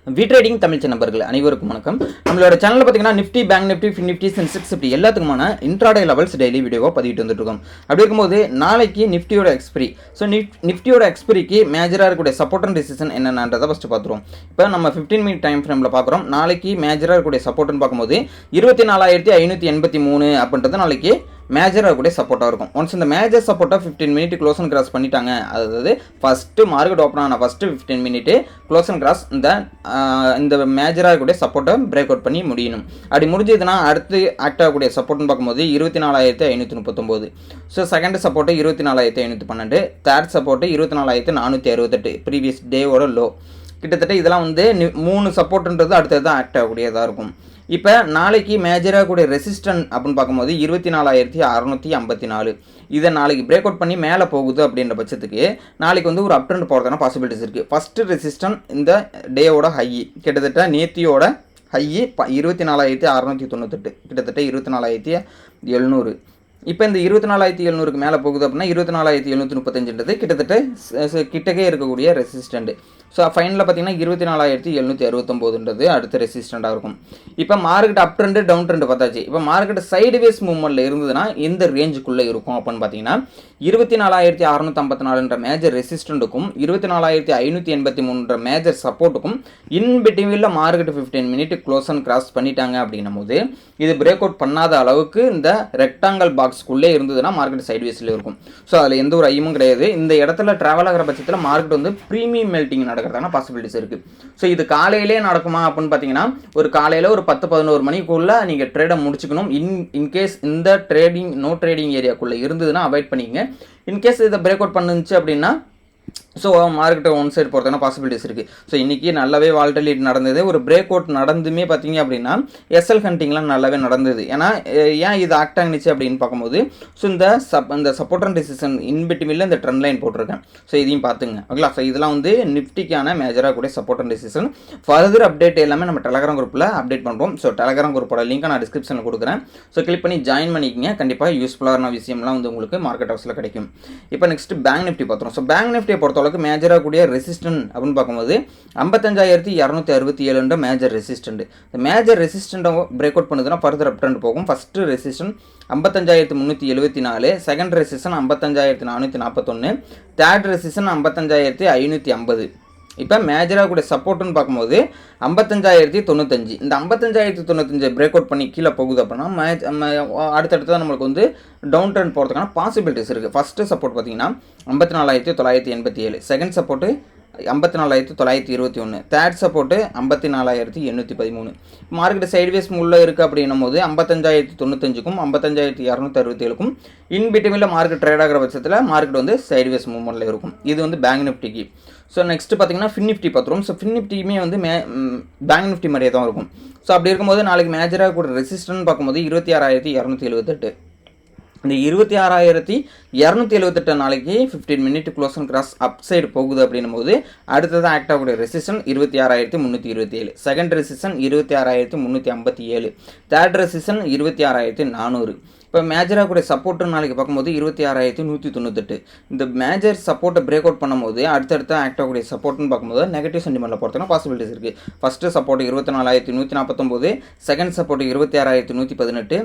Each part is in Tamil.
ட்ரேடிங் தமிழ் நண்பர்கள் அனைவருக்கும் வணக்கம். நம்மளோட சேனலில் பார்த்தீங்கன்னா Nifty, bank Nifty, fin Nifty, Sensex இப்படி எல்லாத்துக்குமான இன்ட்ராடே லெவல்ஸ் டெய்லி வீடியோவாக பதிவிட்டு வந்துட்டு இருக்கோம். அப்படி இருக்கும்போது நாளைக்கு நிஃப்டியோட எக்ஸ்பிரி. ஸோ நிஃப்டியோட எக்ஸ்பிரிக்கு மேஜராக இருக்கக்கூடிய சப்போர்ட் அண்ட் ரெசிஸ்டன்ஸ் என்னென்னன்றதை ஃபஸ்ட்டு பார்த்துருவோம். இப்போ நம்ம 15 மினிட் டைம் ஃப்ரேமில் பார்க்குறோம். நாளைக்கு மேஜராக இருக்கக்கூடிய சப்போர்ட்னு பார்க்கும்போது 24,553 அப்படின்றது நாளைக்கு மேஜராக இருக்கக்கூடிய சப்போர்ட்டாக இருக்கும். ஒன்ஸ் இந்த மேஜர் சப்போர்ட்டாக 15 மினிட் க்ளோஸ் அண்ட் கிராஸ் பண்ணிட்டாங்க, அதாவது ஃபஸ்ட்டு மார்க்கெட் ஓப்பன் ஆன first 15 minute close and cross இந்த மேஜராக இருக்கக்கூடிய சப்போர்ட்டை பிரேக் அவுட் பண்ணி முடியணும். அப்படி முடிஞ்சதுன்னா அடுத்து ஆக்ட் ஆகக்கூடிய சப்போர்ட்னு பார்க்கும்போது 24,539. So second support 24,512, third support 24,468 previous டேவோட லோ. கிட்டத்தட்ட இதெல்லாம் வந்து 3 சப்போர்ட்டுன்றது அடுத்தது தான் ஆக்ட் ஆகக்கூடியதாக இருக்கும். இப்போ நாளைக்கு மேஜராக கூடிய ரெசிஸ்டன்ட் அப்படின்னு பார்க்கும்போது 24,654. இதை நாளைக்கு பிரேக் அவுட் பண்ணி மேலே போகுது அப்படின்ற பட்சத்துக்கு நாளைக்கு வந்து ஒரு அப் ட்ரெண்ட் போகிறதான பாசிபிலிட்டிஸ் இருக்குது. ஃபஸ்ட்டு ரெசிஸ்டன்ட் இந்த டேவோட ஹை, கிட்டத்தட்ட நேத்தியோட ஹை 24,698, கிட்டத்தட்ட 24,700. இப்போ இந்த 24,700க்கு மேலே போகுது அப்படின்னா 24,735ன்றது கிட்டத்தட்ட கிட்டக்கே இருக்கக்கூடிய ரெசிஸ்டண்ட். ஸோ ஃபைனலில் பார்த்தீங்கன்னா 24,769ன்றது அடுத்த ரெசிஸ்டண்ட்டாக இருக்கும். இப்போ market up trend down trend பார்த்தாச்சு. இப்போ மார்க்கெட் சைடுவேஸ் மூவ்மெண்ட்டில் இருந்ததுன்னா எந்த ரேஞ்சுக்குள்ளே இருக்கும் அப்படின்னு பார்த்தீங்கன்னா 24,654ன்ற மேஜர் ரெசிஸ்டண்ட்டுக்கும் 24,583ன்ற மேஜர் சப்போர்ட்டுக்கும் இன்பிட்வீனில் market 15 minute close and cross பண்ணிட்டாங்க அப்படின்னும் போது இது பிரேக் அவுட் பண்ணாத அளவுக்கு இந்த ரெக்டாங்கல் பாக்ஸ்க்குள்ளே இருந்ததுன்னா மார்க்கெட் சைட்வேஸில் இருக்கும். ஸோ அதில் எந்த ஒரு ஐயமும் கிடையாது. இந்த இடத்துல ட்ராவல் ஆகிற பட்சத்தில் மார்க்கெட் வந்து ப்ரீமியம் மெல்ட்டிங் நடக்கிறதான பாசிபிலிட்டிஸ் இருக்குது. ஸோ இது காலையிலே நடக்குமா அப்படின்னு பார்த்தீங்கன்னா ஒரு காலையில் ஒரு 10-11 மணிக்குள்ளே நீங்கள் ட்ரேடை முடிச்சுக்கணும். இன்கேஸ் இந்த நோ ட்ரேடிங் ஏரியாக்குள்ளே இருந்ததுன்னா அவாய்ட் பண்ணிங்க. இன்கேஸ் இதை பிரேக் அவுட் பண்ணுச்சு அப்படின்னா ஸோ மார்க்கெட்டை ஒன் சைடு போகிறதுனா பாசிபிலிட்டிஸ் இருக்குது. ஸோ இன்றைக்கி நல்லாவே வால்டலிட்டி நடந்தது. ஒரு பிரேக் அவுட் நடந்துமே பார்த்தீங்க அப்படின்னா எஸ்எல் ஹண்டிங்லாம் நல்லாவே நடந்தது. ஏன்னா ஏன் இது ஆக்ட் ஆகிச்சு அப்படின்னு பார்க்கும்போது ஸோ இந்த சப்போர்ட் அண்ட் ரெசிஸ்டன்ஸ் இன்பிட்வீனில் இந்த ட்ரெண்ட் லைன் போட்டிருக்கேன். ஸோ இதையும் பார்த்துங்க ஓகேங்களா. ஸோ இதெல்லாம் வந்து நிஃப்டிக்கான மேஜராக கூட support and resistance. Further update எல்லாமே நம்ம டெலகிராம் குரூப்பில் அப்டேட் பண்ணுறோம். ஸோ டெலகிராம் குரூப்போட லிங்க்கை நான் டிஸ்கிரிப்ஷனில் கொடுக்குறேன். ஸோ கிளிக் பண்ணி ஜாயின் பண்ணிக்கிங்க. கண்டிப்பாக யூஸ்ஃபுல்லான விஷயம்லாம் வந்து உங்களுக்கு மார்க்கெட் ஹவுஸில் கிடைக்கும். இப்போ நெக்ஸ்ட் பேங்க் நிஃப்டி பார்த்துறோம். ஸோ பேங்க் நிஃப்டியை பொறுத்தளவுக்கு மேஜராக கூடிய ரெசிஸ்டன்ட் அப்படின்னு பார்க்கும்போது 55,262 மேஜர் ரெசிஸ்டன்ட். இந்த மேஜர் ரெசிஸ்டண்ட்டை பிரேக் அவுட் பண்ணுதுன்னா ஃபர்தர் அப் ட்ரெண்ட் போகும். First resistant 55,374, second resistance 55,441, third resistance 55,550. இப்போ மேஜராக கூட சப்போர்ட்டுன்னு பார்க்கும்போது 55,095. இந்த 55,095 பிரேக் அவுட் பண்ணி கீழே போகுது அப்படின்னா அடுத்தடுத்து நம்மளுக்கு வந்து டவுன் ட்ரெண்ட் போகிறதுக்கான பாசிபிலிட்டிஸ் இருக்குது. ஃபஸ்ட்டு சப்போர்ட் பார்த்தீங்கன்னா 54,987, second support 54,921, third support 54,813. Market sideways உள்ள இருக்குது அப்படின்னும் போது 55,095க்கும் 55,267க்கும் இன்பிட்வீனில் மார்க்கெட் ட்ரேட் ஆகிற பட்சத்தில் மார்க்கெட் வந்து சைட்வேஸ் மூவ்மெண்ட்டில் இருக்கும். இது வந்து பேங்க் நிஃப்டிக்கு. ஸோ நெக்ஸ்ட் பார்த்தீங்கன்னா ஃபின் நிஃப்டி பார்த்துருவோம். ஸோ ஃபின் நிஃப்டியுமே வந்து பேங்க் நிஃப்டி மாதிரியே தான் இருக்கும். ஸோ அப்படி இருக்கும்போது நாளைக்கு மேஜராக கூட ரெசிஸ்டன்ட் பார்க்கும்போது 26,278. இந்த 26,278 நாளைக்கு 15 minute close and cross up side போகுது அப்படின்னும் போது அடுத்தது ஆக்ட் ஆகக்கூடிய resistance 26,327, second resistance 26,357, third resistance 26,400. இப்போ மேஜராக கூட சப்போர்ட்டு நாளைக்கு பார்க்கும்போது 26,198. இந்த மேஜர் சப்போர்ட்டை பிரேக் அவுட் பண்ணும்போது அடுத்தடுத்த ஆக்ட் ஆகக்கூடிய சப்போர்ட்னு பார்க்கும்போது நெகட்டிவ் சென்டிமெண்ட்டில் போகிறதுனா பாசிபிலிட்டிஸ் இருக்குது. First support 24,149, second support 26,118,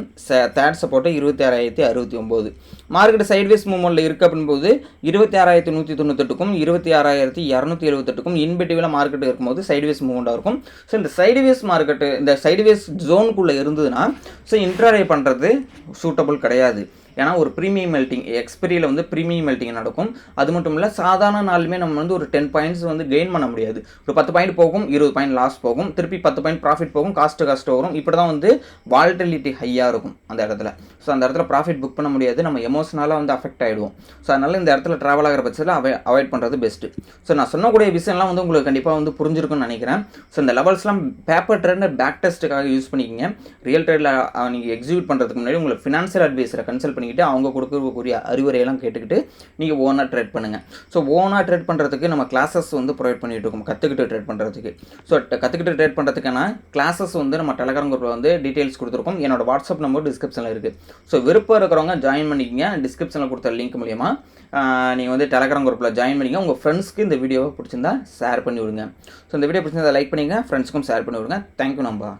third support 26,069. Market sideways மூவ்மெண்ட்டில் இருக்குது அப்படின்போது 26,198க்கும் 26,278க்கும் இன்பிட்வீனில் மார்க்கெட் இருக்கும்போது சைட்வேஸ் மூவ்மெண்ட்டாக இருக்கும். ஸோ இந்த சைட்வேஸ் மார்க்கெட்டு இந்த சைட்வேஸ் ஜோனுக்குள்ளே இருந்ததுன்னா ஸோ இன்ட்ராடே பண்ணுறது சூட்டபிள் கிடையாது. ஏன்னா ஒரு ப்ரீமியம் மெல்ட்டிங் எக்ஸ்பெரியில் வந்து ப்ரீமியம் மெல்ட்டிங் நடக்கும். அது மட்டும் இல்லை சாதாரண நாளுமே நம்ம வந்து ஒரு 10 பாயிண்ட்ஸ் வந்து கெயின் பண்ண முடியாது. ஒரு 10 பாயிண்ட் போகும், 20 பாயிண்ட் லாஸ் போகும், திருப்பி 10 பாயிண்ட் ப்ராஃபிட் போகும், காஸ்ட்டு வரும். இப்படி தான் வந்து வால்டிலிட்டி ஹையாக இருக்கும் அந்த இடத்துல. ஸோ அந்த இடத்துல ப்ராஃபிட் புக் பண்ண முடியாது. நம்ம எமோஷனலாக வந்து அஃபெக்ட் ஆகிடுவோம். ஸோ அதனால் இந்த இடத்துல ட்ராவல் ஆகிற பட்சத்தில் அவாய்ட் பண்ணுறது பெஸ்ட்டு. ஸோ நான் சொன்னக்கூடிய விஷயம்லாம் வந்து உங்களுக்கு கண்டிப்பாக வந்து புரிஞ்சிருக்குன்னு நினைக்கிறேன். ஸோ இந்த லெவல்ஸ்லாம் பேப்பர் ட்ரெண்ட் பேக் டெஸ்ட்டுக்காக யூஸ் பண்ணிக்கிங்க. ரியல் ட்ரேடில் நீங்கள் எக்ஸிக்யூட் பண்ணுறதுக்கு முன்னாடி உங்களுக்கு ஃபினான்ஷியல் அட்வைஸரை கன்சல்ட் பண்ணிக்கிட்டு அவங்க கொடுக்கக்கூடிய அறிவுரையெல்லாம் கேட்டுக்கிட்டு நீங்கள் ஓனாக ட்ரேட் பண்ணுங்கள். ஸோ ஓனாக ட்ரேட் பண்ணுறதுக்கு நம்ம கிளாஸஸ் வந்து ப்ரொவைட் பண்ணிகிட்டு இருக்கோம் கற்றுக்கிட்டு ட்ரேட் பண்ணுறதுக்கு. ஸோ கற்றுக்கிட்டு ட்ரேட் பண்ணுறதுக்கான கிளாஸஸ் வந்து நம்ம டெலகிராம் குரூப்பில் வந்து டீட்டெயில்ஸ் கொடுத்துருக்கோம். என்னோட வாட்ஸ்அப் நம்பர் டிஸ்கிரிப்ஷனில் இருக்குது. ஸோ விருப்பம் இருக்கிறவங்க ஜாயின் பண்ணிக்கிங்க. டிஸ்கிரிப்ஷனில் கொடுத்த லிங்க் மூலியமாக நீங்கள் வந்து டெலகிராம் குரூப்பில் ஜாயின் பண்ணிங்க. உங்கள் ஃப்ரெண்ட்ஸ்க்கு இந்த வீடியோவை பிடிச்சிருந்தா ஷேர் பண்ணி விடுங்க. ஸோ இந்த வீடியோ பிடிச்சிருந்தா லைக் பண்ணிங்க, ஃப்ரெண்ட்ஸ்க்கும் ஷேர் பண்ணி விடுங்க. தேங்க்யூ நண்பா.